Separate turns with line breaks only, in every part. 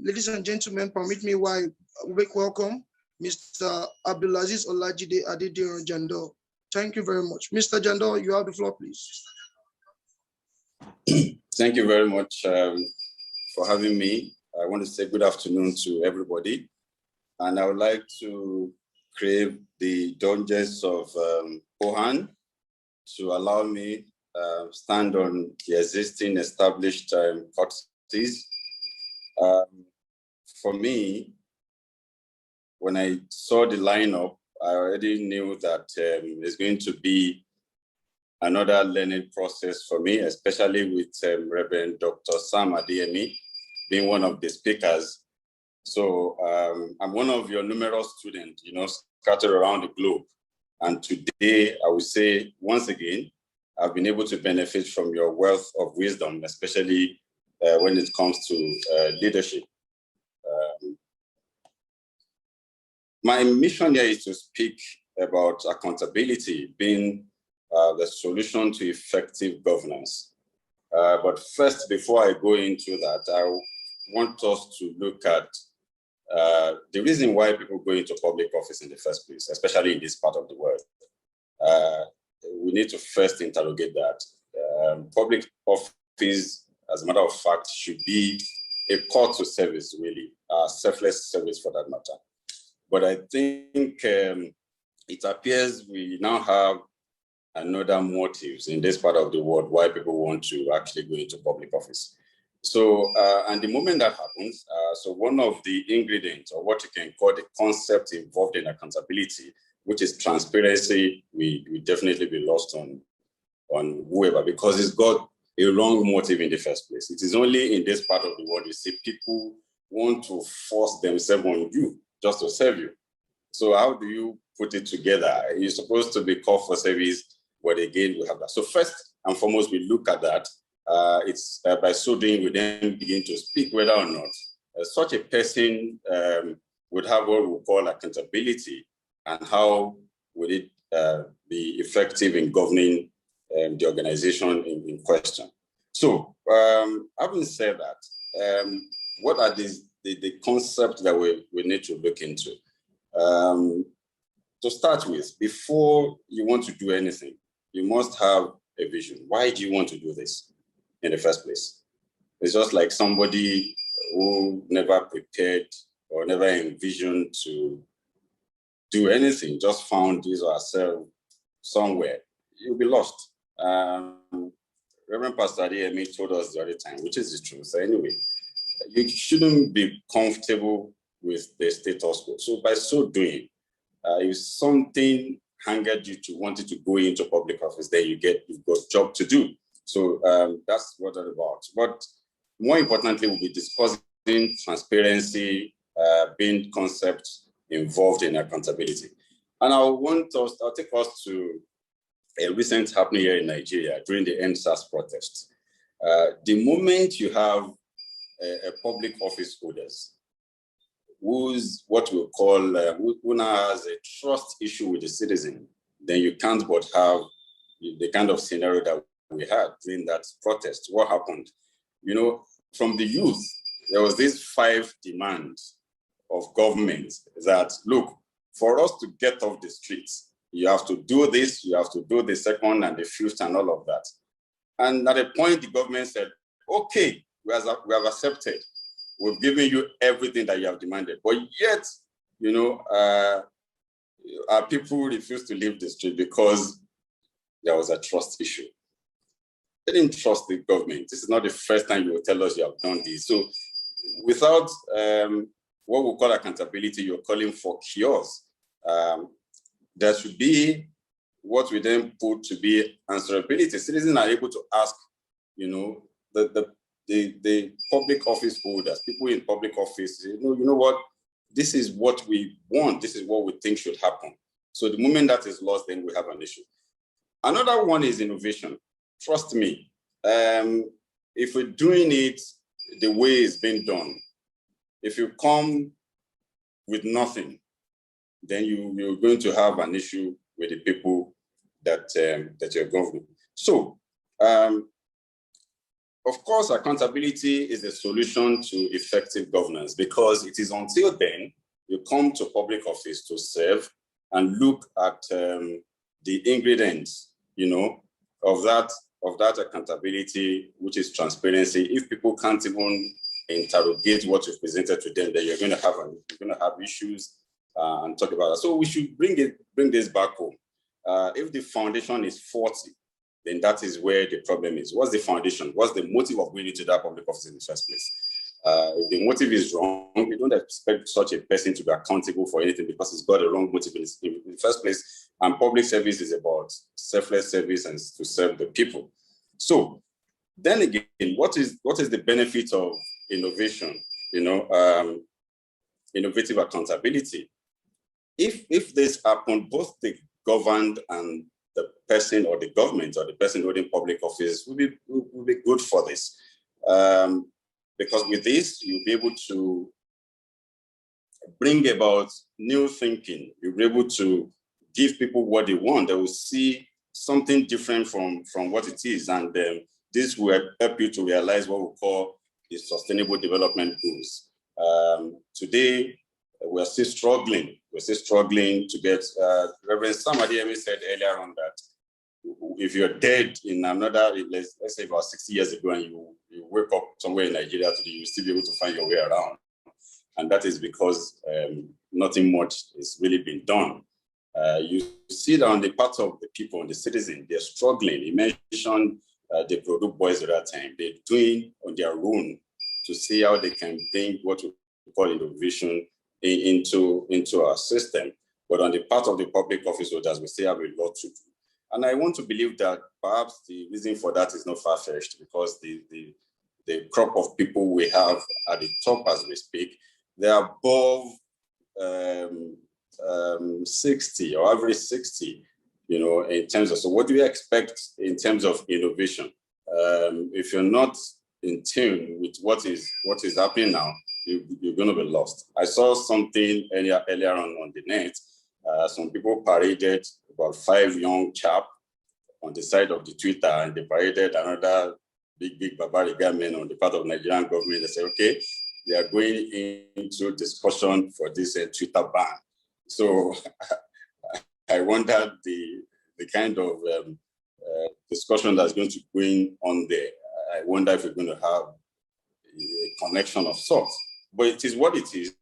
Ladies and gentlemen, permit me while welcome Mr. Abdul-Azeez Olajide Adediran Jando. Thank you very much. Mr. Jando, you have the floor, please.
Thank you very much for having me. I want to say good afternoon to everybody. And I would like to crave the indulgence of POHAN to allow me stand on the existing established courtesies. For me, when I saw the lineup, I already knew that there's going to be another learning process for me, especially with Reverend Dr. Sam Adeyemi being one of the speakers. So I'm one of your numerous students, scattered around the globe. And today, I would say, once again, I've been able to benefit from your wealth of wisdom, especially when it comes to leadership. My mission here is to speak about accountability being the solution to effective governance. But first, before I go into that, I want us to look at the reason why people go into public office in the first place, especially in this part of the world. We need to first interrogate that. Public office, as a matter of fact, should be a call to service, really, selfless service for that matter. But I think it appears we now have another motives in this part of the world why people want to actually go into public office. So, and the moment that happens, so one of the ingredients, or what you can call the concept involved in accountability, which is transparency, we definitely be lost on whoever, because it's got a wrong motive in the first place. It is only in this part of the world you see people want to force themselves on you just to serve you. So how do you put it together? You're supposed to be called for service, but again, we have that. So first and foremost, we look at that. It's by so doing, we then begin to speak whether or not such a person would have what we call accountability, and how would it be effective in governing the organization in question. So having said that, what are the concepts that we need to look into? To start with, before you want to do anything, you must have a vision. Why do you want to do this in the first place? It's just like somebody who never prepared or never envisioned to do anything, just found his or herself somewhere. You'll be lost. Reverend Pastor Adeyemi told us the other time, which is the truth. So anyway, you shouldn't be comfortable with the status quo. So by so doing, if something angered you to wanting to go into public office, then you've got job to do. So that's what it's about. But more importantly, we'll be discussing transparency, being concepts involved in accountability. And I'll take us to a recent happening here in Nigeria during the NSAS protest. The moment you have a public office holders who's what we call, who now has a trust issue with the citizen, then you can't but have the kind of scenario that we had during that protest. What happened? From the youth, there was this 5 demands of government that, look, for us to get off the streets, you have to do this, you have to do the second and the fifth and all of that. And at a point, the government said, okay, we have accepted. We've given you everything that you have demanded. But yet, our people refused to leave the street because there was a trust issue. They didn't trust the government. This is not the first time you will tell us you have done this. So without what we call accountability, you're calling for chaos. There should be what we then put to be answerability. Citizens are able to ask, the public office holders, people in public office, you know what, this is what we want, this is what we think should happen. So the moment that is lost, then we have an issue. Another one is innovation. Trust me, if we're doing it the way it's been done, if you come with nothing, then you're going to have an issue with the people that you're governing. So, of course, accountability is a solution to effective governance, because it is until then you come to public office to serve and look at the ingredients, of that accountability, which is transparency. If people can't even interrogate what you've presented to them, then you're going to have issues and talk about that. So we should bring this back home. If the foundation is faulty, then that is where the problem is. What's the foundation? What's the motive of going into that public office in the first place? If the motive is wrong, we don't expect such a person to be accountable for anything because it's got a wrong motive in the first place. And public service is about selfless service and to serve the people. So then again, what is the benefit of innovation? Innovative accountability. If this happened, both the governed and the person or the government or the person holding public office will be good for this. Because with this, you'll be able to bring about new thinking. You'll be able to give people what they want. They will see something different from what it is. And this will help you to realize what we call the Sustainable Development Goals. Today, we're still struggling. We're still struggling to get, Reverend Sam Adeyemi said earlier on that if you're dead in another, let's say about 60 years ago, and you wake up somewhere in Nigeria today, you'll still be able to find your way around. And that is because nothing much is really being done. You see that on the part of the people, on the citizens, they're struggling. You mentioned the product boys at that time. They're doing on their own to see how they can bring what we call innovation into our system. But on the part of the public office holders, we still have a lot to do. And I want to believe that perhaps the reason for that is not far-fetched, because the crop of people we have at the top as we speak, they're above 60 or average 60, in terms of, so what do you expect in terms of innovation? If you're not in tune with what is happening now, you're going to be lost. I saw something earlier on the net. Some people paraded about 5 young chaps on the side of the Twitter, and they paraded another big barbaric men on the part of Nigerian government. They said, okay, they are going into discussion for this Twitter ban. So I wonder the kind of discussion that's going to go on there. I wonder if we're going to have a connection of sorts. But it is what it is.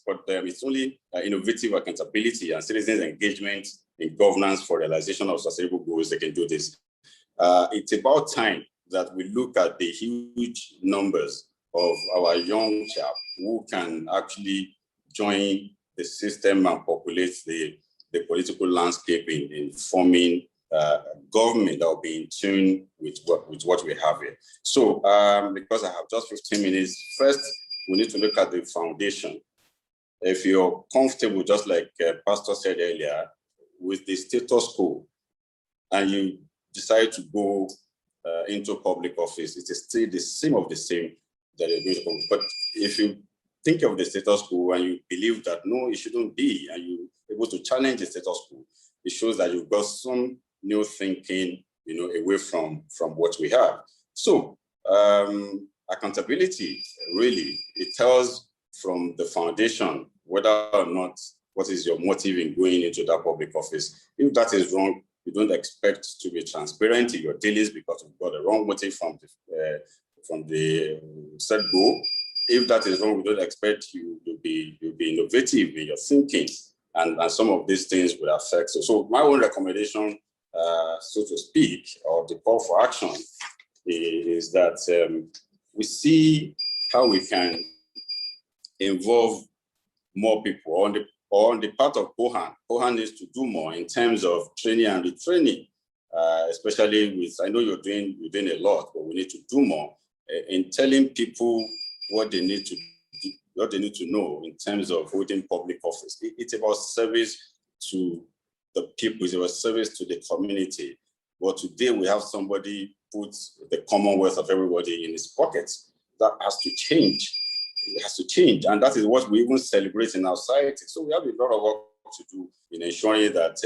But it's only innovative accountability and citizens' engagement in governance for realization of sustainable goals that can do this. It's about time that we look at the huge numbers of our young chaps who can actually join the system and populate the political landscape in forming government that will be in tune with what we have here. So because I have just 15 minutes, first we need to look at the foundation. If you're comfortable, just like Pastor said earlier, with the status quo, and you decide to go into public office, it is still the same that you're going to come. But if you think of the status quo and you believe that no, it shouldn't be, and you're able to challenge the status quo, it shows that you've got some new thinking, away from what we have. So accountability, really, it tells from the foundation whether or not what is your motive in going into that public office. If that is wrong, you don't expect to be transparent in your dealings because you've got the wrong motive from the set goal. If that is wrong, we don't expect you'll be innovative in your thinking, and some of these things will affect. So my own recommendation, so to speak, or the call for action is that we see how we can involve more people on the part of POHAN. POHAN needs to do more in terms of training and retraining, especially with, I know you're doing a lot, but we need to do more in telling people what they need to know in terms of holding public office. It's about service to the people, it's about service to the community. But today we have somebody put the commonwealth of everybody in his pockets. That has to change. It has to change, and that is what we even celebrate in our society. So we have a lot of work to do in ensuring that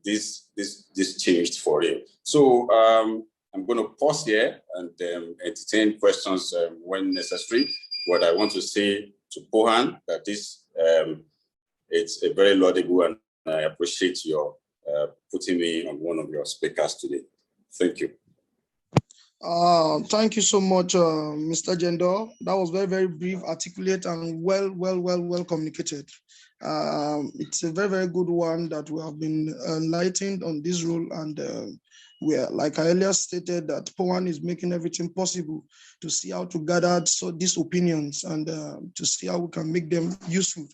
this changed for real. So I'm going to pause here and entertain questions when necessary. What I want to say to POHAN, that this it's a very laudable, and I appreciate your putting me on one of your speakers today. Thank you.
Thank you so much, Mr. Jandor. That was very, very brief, articulate, and well communicated. It's a very, very good one that we have been enlightened on this role, and we are, like I earlier stated, that POHAN is making everything possible to see how to gather these opinions and to see how we can make them useful